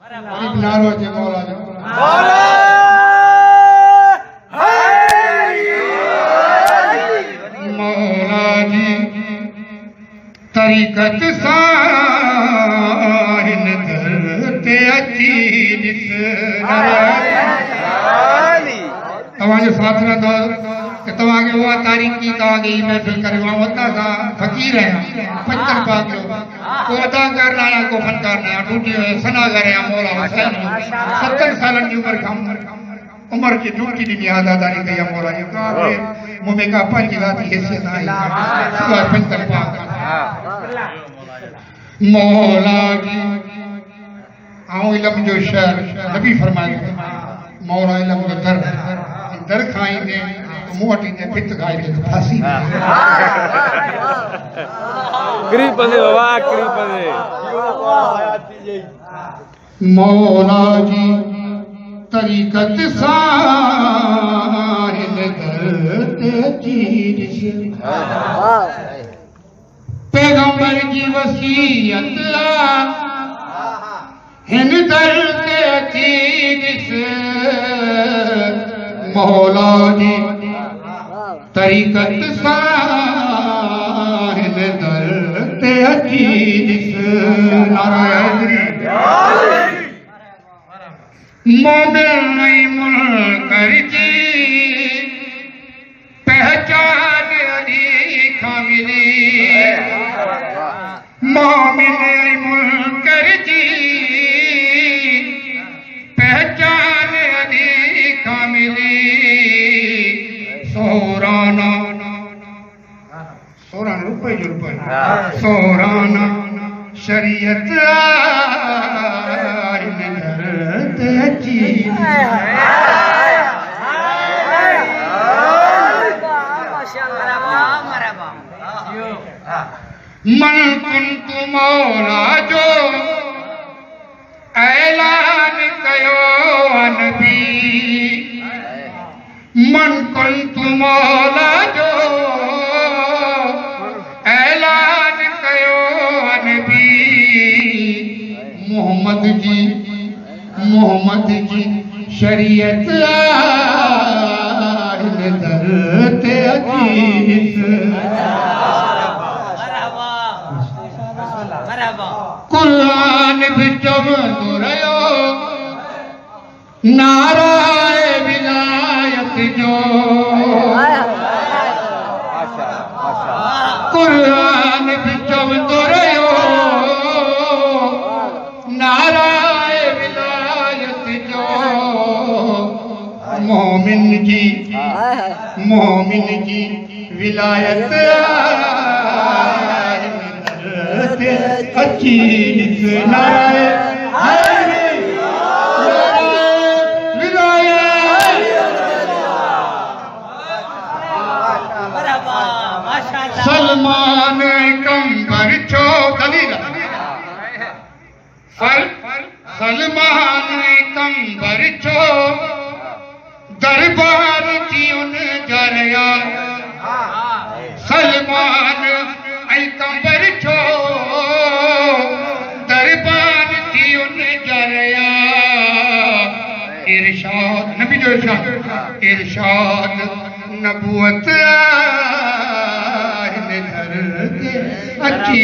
नारो जे मौला जो मौला जी तरीक़त सां हिन दर ते अची ॾिस तव्हांजो साथ रहंदो कि तव्हांखे उहा तारीख़ी तव्हांखे ई महफ़िल करे मां हुतां खां फ़क़ीर आहियां पंचन पाक जो को अदाकार न आहियां को फनकार न आहियां टूटी सनागर आहियां मौला हुसैन 70 सालनि जी उमिरि खां उम्र की ड्यूटी ॾिनी आज़ादारी कई आहे मौला जी मूं में का पंहिंजी ज़ाती हैसियत आहे सिवाय पंचन पाक मौला जी आऊं इल्म जो शहर नबी फरमाए मौला इल्म जो दर खाईंदे मूं वटि ईंदे भित खाईंदे त फांसी मौला जी तरीक़त सां हिन दर ते अची ॾिस पैगंबर जी वसीयत हिन दर ते अची ॾिस मौला जी तरीक़त सां हिन दर ते अची ॾिस नारायण मोमिन ऐं मुनकर जी पहचान अली खां मिली मोमिन ऐं मुनकर जी पहचान अली खां मिली सोराना रुपए जो रुपए सोराना शरीयत मन कुंत मौला जो ऐलान कयो नबी मन कुंत मौला जो ऐलान कयो नबी मोहम्मद जी शरीयत हिन दर ते अची कुरान भी चवंदो रहियो नाराए विलायत जो कुरान भी चवंदो रहियो नाराए विलायत जो मोमिन जी विलायत अच्छी नाराए सलमान कंबर छो दलील सलमान कंबर छो दरबार जी उन जरिया सलमान कंबर छो दरबार जी उन जरिया इरशाद नबी जो इरशाद नबूवत हिन दर ते अची